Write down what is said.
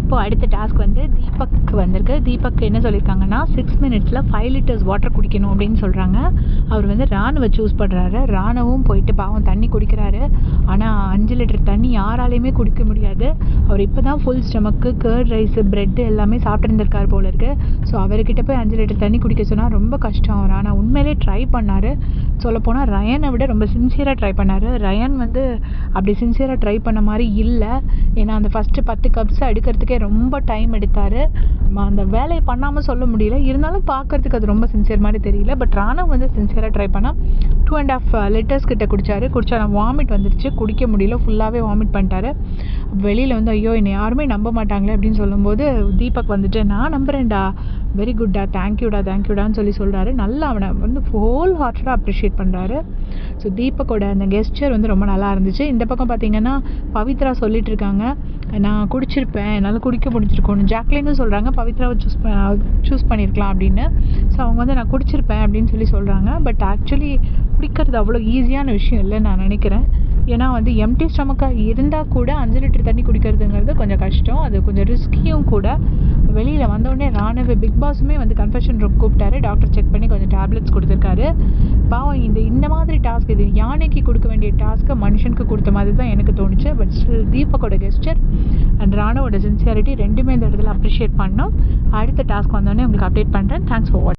இப்போது அடுத்த டாஸ்க் வந்து தீபக் வந்திருக்கு. தீபக் என்ன சொல்லியிருக்காங்கன்னா 6 minutesல 5 liters வாட்டர் குடிக்கணும் அப்படின்னு சொல்கிறாங்க. அவர் வந்து ராணுவை சூஸ் பண்ணுறாரு. ராணுவும் போயிட்டு பாவம் தண்ணி குடிக்கிறாரு. ஆனால் 5 லிட்டர் தண்ணி யாராலையுமே குடிக்க முடியாது. அவர் இப்போ தான் ஃபுல் ஸ்டமக்கு கர்ட் ரைஸு ப்ரெட்டு எல்லாமே சாப்பிட்ருந்துருக்கார் போல இருக்குது. ஸோ அவர்கிட்ட போய் 5 லிட்டர் தண்ணி குடிக்க சொன்னால் ரொம்ப கஷ்டம் அவர். ஆனால் உண்மையிலே ட்ரை பண்ணார். சொல்லப்போனால் ரயனை விட ரொம்ப சின்சியராக ட்ரை பண்ணார். ரயன் வந்து அப்படி சின்சியராக ட்ரை பண்ண மாதிரி இல்லை. ஏன்னா அந்த ஃபஸ்ட்டு 10 கப்ஸ் எடுக்கிறதுக்கே ரொம்ப டைம் எடுத்தார். அந்த வேலையை பண்ணாமல் சொல்ல முடியல. இருந்தாலும் பார்க்குறதுக்கு அது ரொம்ப சின்சியர் மாதிரி தெரியல. பட் ராணுவ வந்து சின்சியராக ட்ரை பண்ணால் 2.5 liters கிட்ட குடித்தார். குடித்தா வாமிட் வந்துருச்சு, குடிக்க முடியல, ஃபுல்லாகவே வாமிட் பண்ணிட்டாரு. வெளியில் வந்து ஐயோ என்னை யாருமே நம்ப மாட்டாங்களே அப்படின்னு சொல்லும்போது தீபக் வந்துட்டு நான் நம்புகிறேன்டா, வெரி குட்டா, தேங்க்யூடான்னு சொல்கிறாரு. நல்லா அவனை வந்து ஹோல் ஹார்ட்டடாக அப்ரிஷியேட் பண்ணுறாரு. ஸோ தீபக்கோட அந்த கெஸ்டர் வந்து ரொம்ப நல்லா இருந்துச்சு. இந்த பக்கம் பார்த்தீங்கன்னா பவித்ரா சொல்லிட்டு இருக்காங்க, நான் குடிச்சிருப்பேன், என்னால் குடிக்க முடிஞ்சிருக்கணும். ஜாக்லினும் சொல்கிறாங்க பவித்ராவை சூஸ் பண்ணியிருக்கலாம் அப்படின்னு. ஸோ அவங்க வந்து நான் குடிச்சிருப்பேன் அப்படின்னு சொல்கிறாங்க. பட் ஆக்சுவலி குடிக்கிறது அவ்வளோ ஈஸியான விஷயம் இல்லைன்னு நான் நினைக்கிறேன். ஏன்னா வந்து எம்டி ஸ்டமக்காக இருந்தால் கூட 5 லிட்டர் தண்ணி குடிக்கிறதுங்கிறது கொஞ்சம் கஷ்டம். அது கொஞ்சம் ரிஸ்கியும் கூட. வெளியில் வந்தோடனே ராணுவ பிக் பாஸுமே வந்து கன்ஃபெஷன் ரூம் கூப்பிட்டாரு. டாக்டர் செக் பண்ணி கொஞ்சம் டேப்லெட்ஸ் கொடுத்துருக்காரு. பாவம் இந்த மாதிரி டாஸ்க், இது யானைக்கு கொடுக்க வேண்டிய டாஸ்க்கை மனுஷனுக்கு கொடுத்த மாதிரி தான் எனக்கு தோணுச்சு. பட் ஸ்டில் தீபக்கோட கெஸ்டர் அண்ட் ராணுவோட சின்சியாரிட்டி ரெண்டுமே இந்த இடத்துல அப்ரிஷியேட் பண்ணோம். அடுத்த டாஸ்க் வந்தோடனே உங்களுக்கு அப்டேட் பண்ணுறேன். தேங்க்ஸ் ஃபார் வாட்சிங்.